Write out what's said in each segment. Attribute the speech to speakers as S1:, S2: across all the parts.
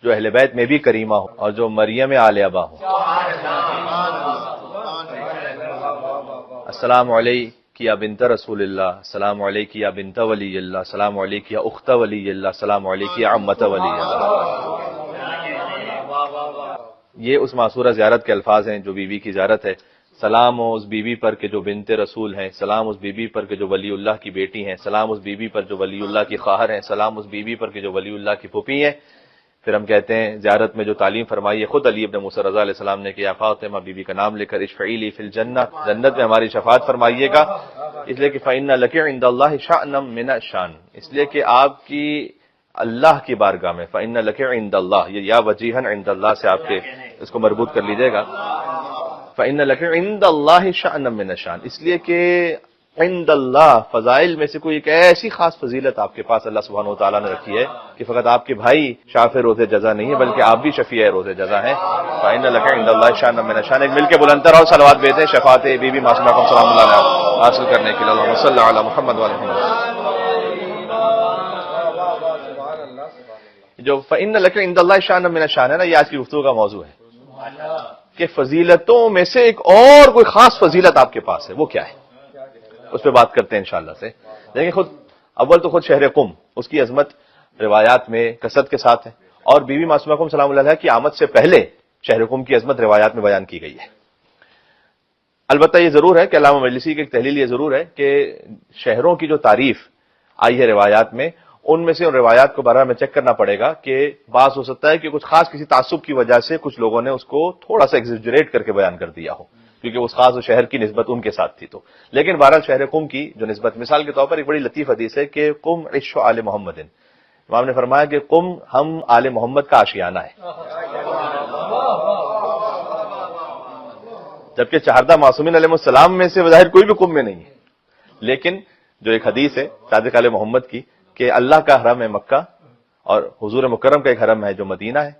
S1: جو اہل بیت میں بھی کریمہ ہو اور جو مریم آل ابا ہو۔ السلام علیک یا بنت رسول اللہ، السلام علیک یا بنت ولی اللہ، السلام علیک یا اخت ولی اللہ، السلام علیک یا عمت ولی اللہ۔ یہ اس معصورہ زیارت کے الفاظ ہیں جو بیوی کی زیارت ہے۔ سلام ہو اس بیوی پر کہ جو بنت رسول ہیں، سلام اس بیوی پر کہ جو ولی اللہ کی بیٹی ہیں، سلام اس بیوی پر جو ولی اللہ کی خواہر ہیں، سلام اس بیوی پر کہ جو ولی اللہ کی پھوپھی ہیں۔ پھر ہم کہتے ہیں زیارت میں جو تعلیم فرمائی ہے خود علی ابن موسیٰ رضا علیہ السلام نے کہ یا فاطمہ، بیوی کا نام لے کر اشفعی لی فی الجنہ، جنت میں ہماری شفاعت فرمائیے گا، اس لیے کہ فإن لک عند اللہ شأنا من الشان، اس لیے کہ آپ کی اللہ کی بارگاہ میں، فإن لک عند اللہ، یہ یا وجیہا عند اللہ سے آپ کے اس کو مربوط کر لیجئے گا، فإن لک عند اللہ شأنا من الشان، اس لیے کہ عند اللہ فضائل میں سے کوئی ایک ایسی خاص فضیلت آپ کے پاس اللہ سبحانہ و تعالیٰ نے رکھی ہے کہ فقط آپ کے بھائی شافع روز جزا نہیں ہے بلکہ آپ بھی شفیع روز جزا ہیں۔ فإن لک عند اللہ شأنا من الشان، ایک مل کے بلندتر اور صلوات بھیجیں شفاعت بی بی معصومہ کو سلام اللہ علیہ حاصل کرنے کے لیے۔ اللہم صلی علی محمد وعلی محمد۔ جو فإن لک عند اللہ شأنا من الشان ہے نا، یہ آج کی گفتگو کا موضوع ہے کہ فضیلتوں میں سے ایک اور کوئی خاص فضیلت آپ کے پاس ہے، وہ کیا ہے؟ اس پہ بات کرتے ہیں انشاءاللہ سے۔ لیکن خود اول تو خود شہر قم، اس کی عظمت روایات میں کثرت کے ساتھ ہے، اور بی بی معصومہ کو سلام اللہ علیہ کی آمد سے پہلے شہر قم کی عظمت روایات میں بیان کی گئی ہے۔ البتہ یہ ضرور ہے کہ علامہ مجلسی کی ایک تحلیل یہ ضرور ہے کہ شہروں کی جو تعریف آئی ہے روایات میں، ان میں سے ان روایات کو بارہ میں چیک کرنا پڑے گا کہ بعض ہو سکتا ہے کہ کچھ خاص کسی تعصب کی وجہ سے کچھ لوگوں نے اس کو تھوڑا سا ایگزیجریٹ کر کے بیان کر دیا ہو، کیونکہ اس خاص شہر کی نسبت ان کے ساتھ تھی۔ تو لیکن بہرحال شہر قم کی جو نسبت، مثال کے طور پر ایک بڑی لطیف حدیث ہے کہ قم عش آل محمد، امام نے فرمایا کہ قم ہم آل محمد کا آشیانہ ہے، جبکہ چہاردہ معصومین علیہ السلام میں سے بظاہر کوئی بھی قم میں نہیں ہے۔ لیکن جو ایک حدیث ہے صادق آل محمد کی کہ اللہ کا حرم ہے مکہ اور حضور مکرم کا ایک حرم ہے جو مدینہ ہے،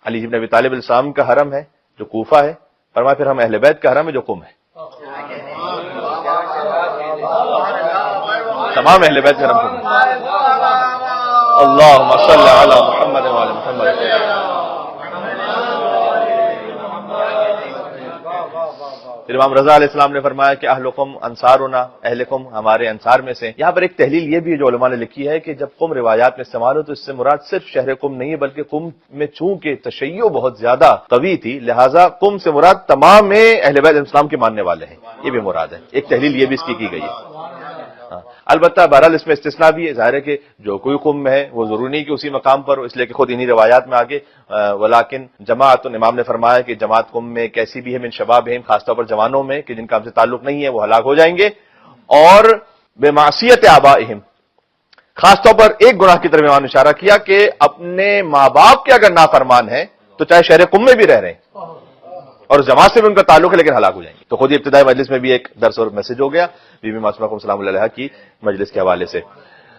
S1: علی بن ابی طالب علیہ السلام کا حرم ہے جو کوفہ ہے، فرمایا پھر ہم اہل بیت کا حرم ہے جو قم ہے، تمام اہل بیت کا حرم قم ہے۔ اللہم صلی علی محمد وعلی محمد۔ پھر امام رضا علیہ السلام نے فرمایا کہ اہل قم انصارنا، اہل قم ہمارے انصار میں سے۔ یہاں پر ایک تحلیل یہ بھی جو علماء نے لکھی ہے کہ جب قم روایات میں استعمال ہو تو اس سے مراد صرف شہر قم نہیں ہے، بلکہ قم میں چونکہ تشیع بہت زیادہ قوی تھی لہٰذا قم سے مراد تمام اہل بیت علیہ السلام کے ماننے والے ہیں، یہ بھی مراد ہے۔ ایک تحلیل یہ بھی اس کی گئی ہے۔ البتہ بہرحال اس میں استثناء بھی ہے، ظاہر ہے کہ جو کوئی قم میں ہے وہ ضروری نہیں کہ اسی مقام پر ہو، اس لیے کہ خود انہی روایات میں آگے ولیکن جماعت، امام نے فرمایا کہ جماعت قم میں کیسی بھی ہے من شبابہم، خاص طور پر جوانوں میں کہ جن کا ہم سے تعلق نہیں ہے وہ ہلاک ہو جائیں گے، اور بمعصیت آبائہم، خاص طور پر ایک گناہ کی طرف امام نے اشارہ کیا کہ اپنے ماں باپ کے اگر نافرمان ہیں تو چاہے شہر قم میں بھی رہ رہے ہیں اور جماعت سے بھی ان کا تعلق ہے لیکن ہلاک ہو جائیں گے۔ تو خود ہی ابتدائی مجلس میں بھی ایک درس اور میسج ہو گیا بی بی معصومہ کو سلام اللہ علیہ کی مجلس کے حوالے سے۔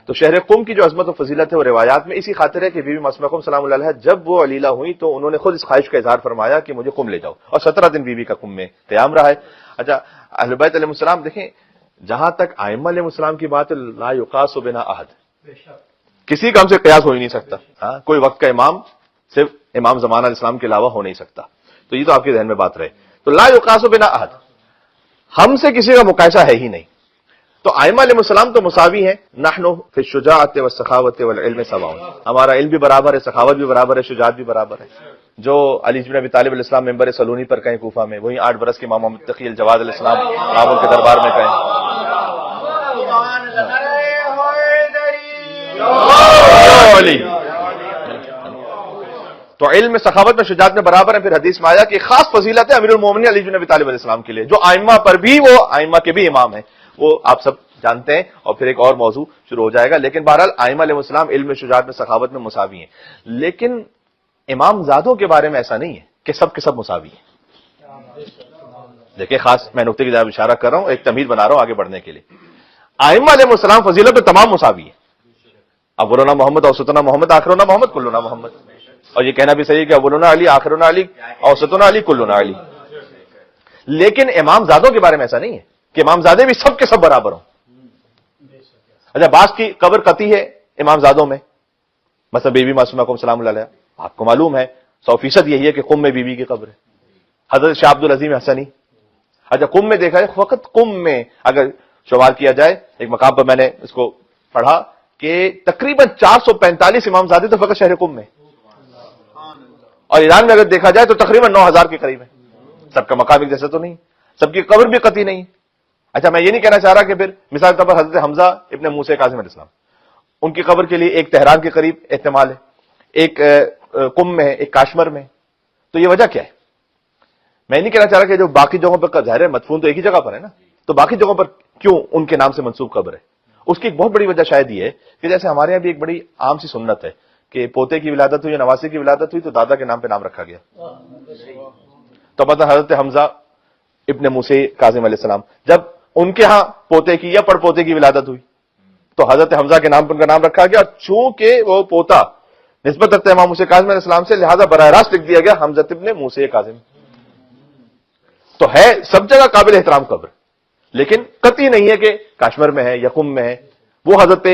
S1: تو شہر قم کی جو عظمت و فضیلت ہے وہ روایات میں اسی خاطر ہے کہ بی بی معصومہ کو سلام اللہ علیہ جب وہ علیلہ ہوئی تو انہوں نے خود اس خواہش کا اظہار فرمایا کہ مجھے قم لے جاؤ، اور 17 دن بی بی کا قم میں قیام رہا ہے۔ اچھا، اہل بیت علیہ السلام دیکھیں، جہاں تک ائمہ علیہ السلام کی بات ہے، لا یقاس بنا احد، کسی کا ہم سے قیاس ہو ہی نہیں سکتا۔ ہاں، کوئی وقت کا امام صرف امام زمانہ اسلام کے علاوہ ہو نہیں سکتا، تو یہ تو آپ کے ذہن میں بات رہے۔ تو لا یقاس بنا احد، ہم سے کسی کا مقایسہ ہے ہی نہیں۔ تو ائمہ علیہ السلام تو مساوی ہیں، نحن فی الشجاعۃ والسخاوۃ والعلم سواء، ہمارا علم بھی برابر ہے، سخاوت بھی برابر ہے، شجاعت بھی برابر ہے۔ جو علی بن ابی طالب علیہ السلام ممبر سلونی پر کہیں کوفہ میں، وہیں 8 برس کے امام محمد تقی الجواد علیہ السلام بابل کے دربار میں کہیں۔ تو علم سخاوت میں شجاعت میں برابر ہے۔ پھر حدیث میں آیا کہ خاص فضیلت ہے امیر المومنین علی بن ابی طالب علیہ السلام کے لیے، جو ائمہ پر بھی وہ ائمہ کے بھی امام ہیں، وہ آپ سب جانتے ہیں، اور پھر ایک اور موضوع شروع ہو جائے گا۔ لیکن بہرحال ائمہ علیہ السلام علم میں شجاعت میں سخاوت میں مساوی ہیں، لیکن امام زادوں کے بارے میں ایسا نہیں ہے کہ سب کے سب مساوی ہیں۔ دیکھیں، خاص میں نقطے کی طرف اشارہ کر رہا ہوں، ایک تمہید بنا رہا ہوں آگے بڑھنے کے لیے۔ ائمہ علیہ السلام فضیلت میں تمام مساوی ہیں، اولنا محمد اوسطنا محمد آخرنا محمد کلنا محمد، اور یہ کہنا بھی صحیح ہے کہ اولنا علی آخرنا علی اوسطنا علی کلنا علی۔ لیکن امام زادوں کے بارے میں ایسا نہیں ہے کہ امام زادے بھی سب کے سب برابر ہوں۔ اچھا، بعض کی قبر قطعی ہے امام زادوں میں، مثلا بی بی معصومہ کو سلام اللہ علیہ، آپ کو معلوم ہے 100% یہی ہے کہ قم میں بیوی کی قبر ہے، حضرت شاہ عبد العظیم حسنی. اچھا قم میں دیکھا جائے، فقط قم میں اگر شمار کیا جائے، ایک مقام پر میں نے اس کو پڑھا کہ تقریباً 445 امامزادے تو فقط شہر قم میں، اور ایران میں اگر دیکھا جائے تو تقریباً 9000 کے قریب ہے. سب کا مقام ایک جیسا تو نہیں، سب کی قبر بھی قطعی نہیں. اچھا میں یہ نہیں کہنا چاہ رہا کہ پھر مثال کے طور پر حضرت حمزہ ابن موسیٰ کاظم علیہ السلام، ان کی قبر کے لیے ایک تہران کے قریب احتمال ہے، ایک قم میں ہے، ایک کاشمر میں. تو یہ وجہ کیا ہے؟ میں نہیں کہنا چاہ رہا کہ جو باقی جگہوں پر ظاہر ہے مدفون تو ایک ہی جگہ پر ہے نا، تو باقی جگہوں پر کیوں ان کے نام سے منسوب قبر ہے؟ اس کی ایک بہت بڑی وجہ شاید یہ ہے کہ جیسے ہمارے یہاں بھی ایک بڑی عام سی سنت ہے کہ پوتے کی ولادت ہوئی یا نواسے کی ولادت ہوئی تو دادا کے نام پہ نام رکھا گیا. تو مثلا حضرت حمزہ ابن موسیٰ کاظم علیہ السلام، جب ان کے ہاں پوتے کی یا پڑ پوتے کی ولادت ہوئی تو حضرت حمزہ کے نام پر ان کا نام رکھا گیا، اور چونکہ وہ پوتا نسبت رکھتے امام موسیٰ کاظم علیہ السلام سے، لہذا براہ راست لکھ دیا گیا حمزہ ابن موسیٰ کاظم. تو ہے سب جگہ قابل احترام قبر، لیکن قطعی نہیں ہے کہ کاشمیر میں ہے یا قم میں ہے. وہ حضرت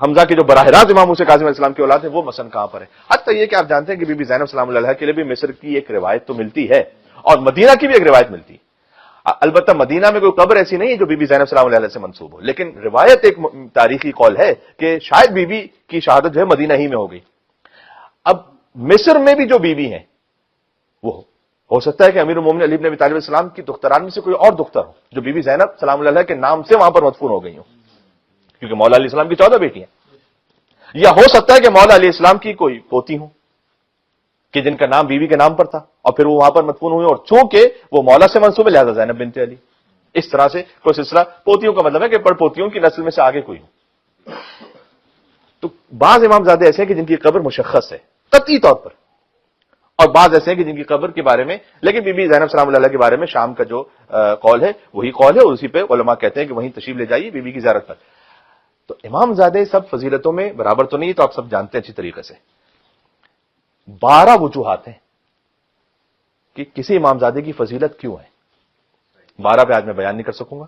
S1: حمزہ کے جو براہ راست امام موسیٰ کاظم علیہ السلام کی اولاد ہے وہ مثلا کہاں پر ہے. حتیٰ یہ کہ آپ جانتے ہیں کہ بی بی زینب سلام اللہ علیہا کے لیے بھی مصر کی ایک روایت تو ملتی ہے اور مدینہ کی بھی ایک روایت ملتی ہے. البتہ مدینہ میں کوئی قبر ایسی نہیں ہے جو بی بی زینب سلام اللہ علیہ سے منسوب ہو، لیکن روایت ایک تاریخی قول ہے کہ شاید بی بی کی شہادت جو ہے مدینہ ہی میں ہو گئی. اب مصر میں بھی جو بی بی ہیں وہ ہو سکتا ہے کہ امیر المومنین علی بن ابی طالب السلام کی دختران میں سے کوئی اور دختر ہو جو بی بی زینب سلام اللہ علیہ کے نام سے وہاں پر مدفون ہو گئی ہوں، کیونکہ مولا علیہ السلام کی 14 بیٹیاں. یا ہو سکتا ہے کہ مولا علیہ السلام کی کوئی پوتی ہوں کہ جن کا نام بیوی کے نام پر تھا اور پھر وہ وہاں پر مدفون ہوئے، اور چونکہ وہ مولا سے منسوب ہے لہذا زینب بنت علی. اس طرح سے کوئی سلسلہ پوتیوں کا مطلب ہے کہ پڑ پوتیوں کی نسل میں سے آگے کوئی ہوں. تو بعض امامزادے ایسے ہیں کہ جن کی قبر مشخص ہے قطعی طور پر، اور بعض ایسے ہیں کہ جن کی قبر کے بارے میں، لیکن بی بی زینب سلام اللہ کے بارے میں شام کا جو قول ہے وہی قول ہے، اور اسی پہ علماء کہتے ہیں کہ وہیں تشریف لے جائیے بی بی کی زیارت پر. تو امامزادے سب فضیلتوں میں برابر تو نہیں، تو آپ سب جانتے ہیں اچھی طریقے سے. 12 وجوہات ہیں کہ کسی امامزادے کی فضیلت کیوں ہے. 12 پہ آج میں بیان نہیں کر سکوں گا،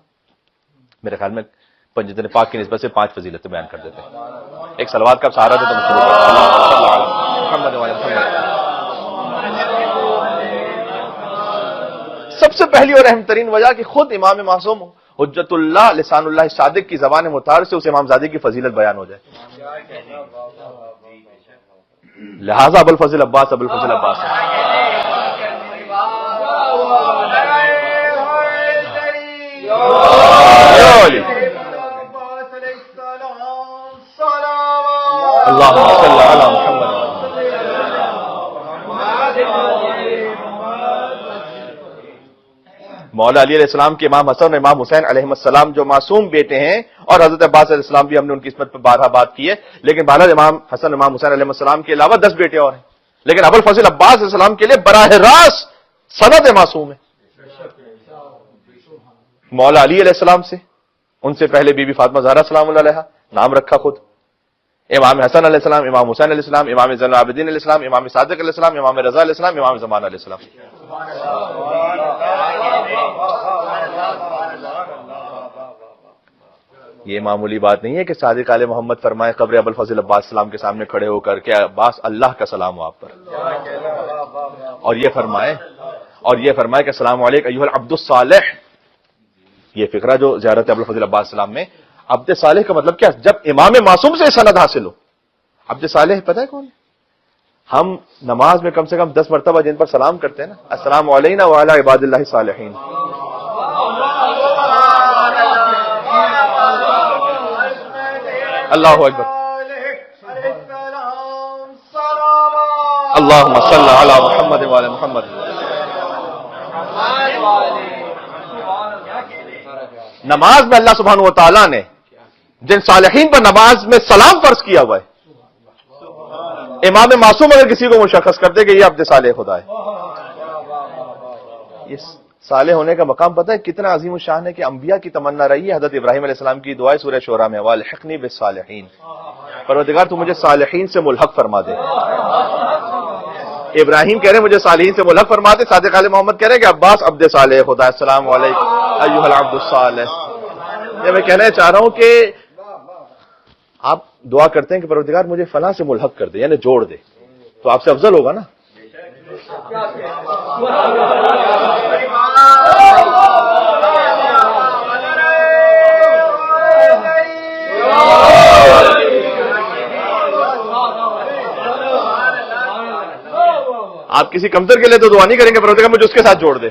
S1: میرے خیال میں پنجتن پاک کی نسبت سے 5 فضیلتیں بیان کر دیتے ہیں. ایک صلوات کا سہارا دے تو سب سے پہلی اور اہم ترین وجہ کہ خود امام معصوم حجت اللہ لسان اللہ صادق کی زبان مطہر سے اس امامزادے کی فضیلت بیان ہو جائے. لہذا ابوالفضل عباس ابوالفضل عباس اللہم صلی علی محمد. مولا علی علیہ السلام کے امام حسن اور امام حسین علیہ السلام جو معصوم بیٹے ہیں، اور حضرت عباس علیہ السلام بھی ہم نے ان کی عصمت پر بارہا بات کی ہے، لیکن بہرحال امام حسن امام حسین علیہ السلام کے علاوہ 10 بیٹے اور ہیں، لیکن ابوالفضل عباس علیہ السلام کے لیے براہ راست سند معصوم ہے مولا علی علیہ السلام سے. ان سے پہلے بی بی فاطمہ زہرا سلام اللہ علیہا، نام رکھا خود. امام حسن علیہ السلام، امام حسین علیہ السلام، امام زین العابدین علیہ السلام، امام صادق علیہ السلام، امام رضا علیہ السلام، امام زمان علیہ السلام. یہ معمولی بات نہیں ہے کہ صادق آل محمد فرمائے قبر ابوالفضل عباس السلام کے سامنے کھڑے ہو کر کہ عباس اللہ کا سلام ہو آپ پر، اور یہ فرمائے کہ السلام علیکم ایھا العبد الصالح. یہ فقرہ جو زیارت ابوالفضل عباس السلام میں، عبد صالح کا مطلب کیا؟ جب امام معصوم سے سند حاصل ہو. عبد صالح پتہ ہے کون ہے؟ ہم نماز میں کم سے کم 10 مرتبہ جن پر سلام کرتے ہیں نا، السلام علینا وعلی عباد اللہ الصالحین. اللہ اکبر. اللہم صلی علی محمد وعلی محمد. نماز میں اللہ سبحانہ و تعالیٰ نے جن صالحین پر نماز میں سلام فرض کیا ہوا ہے، امام معصوم اگر کسی کو مشخص کرتے کہ یہ عبد صالح خدا ہے، یہ صالح ہونے کا مقام پتہ ہے کتنا عظیم الشان ہے کہ انبیاء کی تمنا رہی ہے. حضرت ابراہیم علیہ السلام کی دعا سورہ شعراء میں، والحقنی بالصالحین، پروردگار تو مجھے صالحین سے ملحق فرما دے. ابراہیم کہہ رہے ہیں مجھے صالحین سے ملحق فرما دے، صادق آل محمد کہہ رہے ہیں کہ عباس عبد صالح خدا. السلام علیکم ایھا العبد الصالح. یہ میں کہنا چاہ رہا ہوں کہ آپ دعا کرتے ہیں کہ پروردگار مجھے فلاں سے ملحق کر دے، یعنی جوڑ دے. تو آپ سے افضل ہوگا نا. آپ کسی کمتر کے لیے تو دعا نہیں کریں گے پروردگار مجھے اس کے ساتھ جوڑ دے.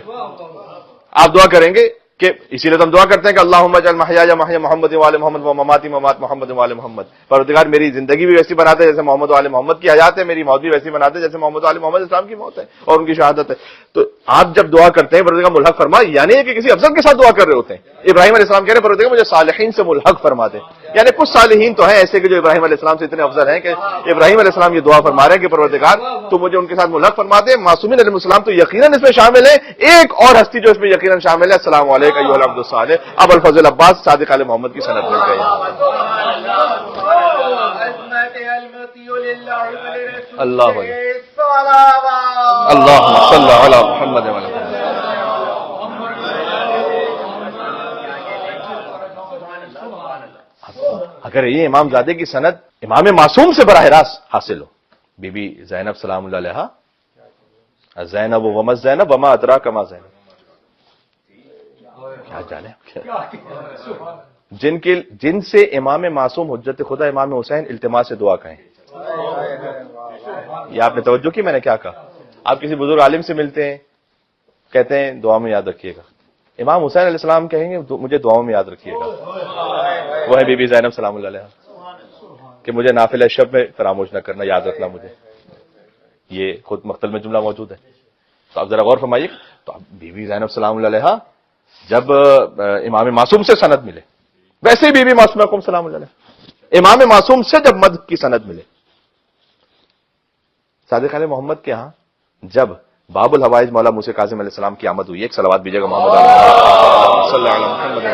S1: آپ دعا کریں گے کہ اسی لیے تو ہم دعا کرتے ہیں کہ اللہم اجعل محیایا محیا محمد وآل محمد و مماتی ممات محمد وآل محمد. پروردگار میری زندگی بھی ویسی بنا دے جیسے محمد وآل محمد کی حیات ہے, میری موت بھی ویسی بنا دے جیسے محمد وآل محمد اسلام کی موت ہے اور ان کی شہادت ہے. تو آپ جب دعا کرتے ہیں پروردگار ملحق فرما, یعنی کہ کسی افضل کے ساتھ دعا کر رہے ہوتے ہیں. ابراہیم علیہ السلام کہہ رہے ہیں پروردگار مجھے صالحین سے ملحق فرما دے, یعنی کچھ صالحین تو ہیں ایسے کہ جو ابراہیم علیہ السلام سے اتنے افضل ہیں کہ ابراہیم علیہ السلام یہ دعا فرما رہے ہیں کہ پروردگار تو مجھے ان کے ساتھ ملحق فرما دے. معصومین علیہ السلام تو یقیناً اس میں شامل ہے. ایک اور ہستی جو اس میں یقیناً شامل ہے, السلام علیکم ایھا العبد الصالح ابو الفضل عباس صادق علیہ محمد کی سند مل گئی. اللہ اللہم صلی علی محمد وعلی محمد. اگر یہ امام زادے کی سند امام معصوم سے براہ راست حاصل ہو, بی بی زینب سلام اللہ علیہا, زینب وما زینب وما ادراک ما زینب, کیا جانے جن سے امام معصوم حجت خدا امام حسین التماس سے دعا کہیں. یہ آپ نے توجہ کی میں نے کیا کہا؟ آپ کسی بزرگ عالم سے ملتے ہیں, کہتے ہیں دعا میں یاد رکھیے گا. امام حسین علیہ السلام کہیں گے مجھے دعاؤں میں یاد رکھیے گا. وہ ہے بی بی زینب سلام اللہ علیہا کہ مجھے نافلہ شب میں فراموش نہ کرنا, یاد رکھنا مجھے. یہ خود مختل میں جملہ موجود ہے, تو آپ ذرا غور فرمائیے. تو بی بی زینب سلام اللہ علیہا جب امام معصوم سے سند ملے, ویسے ہی بی بی معصومہ سلام اللہ علیہ امام معصوم سے جب مدح کی سند ملے. صادق علیہ محمد کے ہاں جب باب الحوائج مولا موسی کاظم علیہ السلام کی آمد ہوئی, ایک صلوات بھیجیے گا محمد صلی اللہ علیہ وسلم.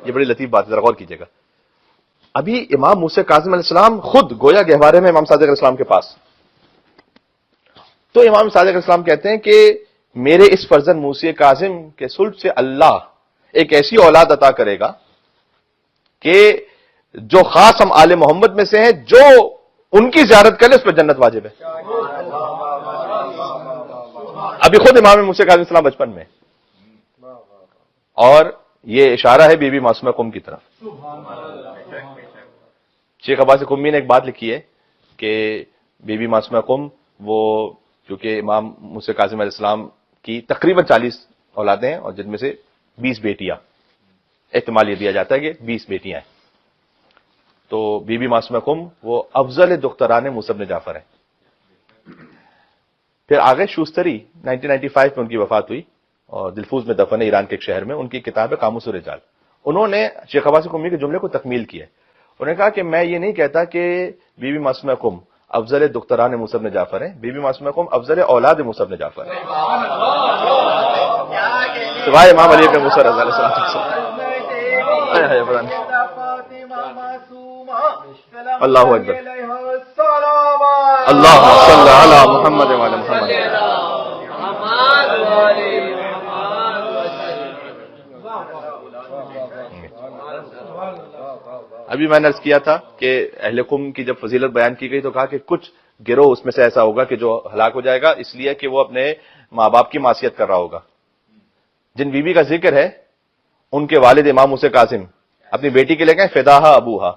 S1: یہ بڑی لطیف بات ہے, ذرا غور کیجیے گا. ابھی امام موسی کاظم علیہ السلام خود گویا گہوارے میں امام صادق علیہ السلام کے پاس, تو امام صادق علیہ السلام کہتے ہیں کہ میرے اس فرزند موسی کاظم کے سلب سے اللہ ایک ایسی اولاد عطا کرے گا کہ جو خاص ہم آل محمد میں سے ہیں, جو ان کی زیارت کرے اس پہ جنت واجب ہے. ابھی خود امام موسی کاظم علیہ السلام بچپن میں, اور یہ اشارہ ہے بی بی معصومہ قم کی طرف. شیخ عباس قمی نے ایک بات لکھی ہے کہ بی بی معصومہ قم وہ کیونکہ امام موسی کاظم علیہ السلام کی تقریباً 40 اولادیں ہیں, اور جن میں سے 20 بیٹیاں, احتمال یہ دیا جاتا ہے کہ 20 بیٹیاں ہیں. تو بی بی معصومہ قم وہ افضل دختران موسی بن جعفر ہیں. پھر آگے شوستری 1995 میں ان کی وفات ہوئی اور دلفوز میں دفن ہے, ایران کے ایک شہر میں. ان کی کتاب ہے قاموس الرجال. انہوں نے شیخ عباس قمی کے جملے کو تکمیل کیا ہے. انہوں نے کہا کہ میں یہ نہیں کہتا کہ بی بی معصومہ قم افضل دختران موسی بن جعفر ہیں, بی بی معصومہ قم افضل اولاد موسی بن جعفر ہیں. سوائے امام علی بن موسی رضی اللہ عنہ. اللہ اکبر. اللہم صلی علی محمد وعلی محمد. ابھی میں نے عرض کیا تھا کہ اہل قم کی جب فضیلت بیان کی گئی تو کہا کہ کچھ گروہ اس میں سے ایسا ہوگا کہ جو ہلاک ہو جائے گا اس لیے کہ وہ اپنے ماں باپ کی معصیت کر رہا ہوگا. جن بیوی کا ذکر ہے ان کے والد امام موسی کاظم اپنی بیٹی کے لے گئے فداہا ابوہا,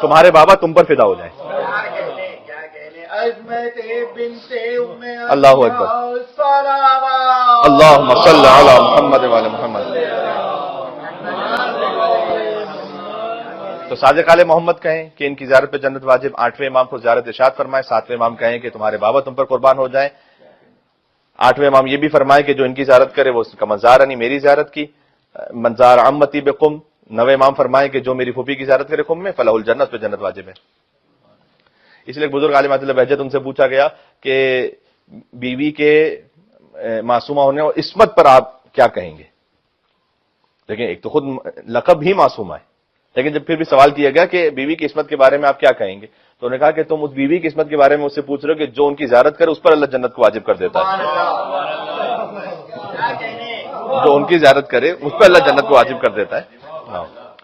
S1: تمہارے بابا تم پر فدا ہو جائیں. اللہ اکبر. اللہم صلی علی محمد وعلی محمد. تو صادق علیہ محمد کہیں کہ ان کی زیارت پہ جنت واجب, 8ویں امام کو زیارت ارشاد فرمائے, 7ویں امام کہیں کہ تمہارے بابا تم پر قربان ہو جائیں, 8ویں امام یہ بھی فرمائے کہ جو ان کی زیارت کرے وہ اس کا منظار نہیں میری زیارت کی, منظار عمتی بقم. 9ویں امام فرمائے کہ جو میری پھوپھی کی زیارت کرے قم میں فلاح الجنت پہ جنت واجب ہے. اس لیے بزرگ عالم عادل بہجت ان سے پوچھا گیا کہ بیوی کے معصومہ ہونے اور عصمت پر آپ کیا کہیں گے. لیکن ایک تو خود لقب ہی معصومہ ہے, لیکن جب پھر بھی سوال کیا گیا کہ بیوی کی عصمت کے بارے میں آپ کیا کہیں گے, تو انہوں نے کہا کہ تم اس بیوی کی عصمت کے بارے میں مجھ سے پوچھ رہے ہو کہ جو ان کی زیارت کرے اس پر اللہ جنت کو واجب کر دیتا ہے. جو ان کی زیارت کرے اس پر اللہ جنت کو واجب کر دیتا ہے.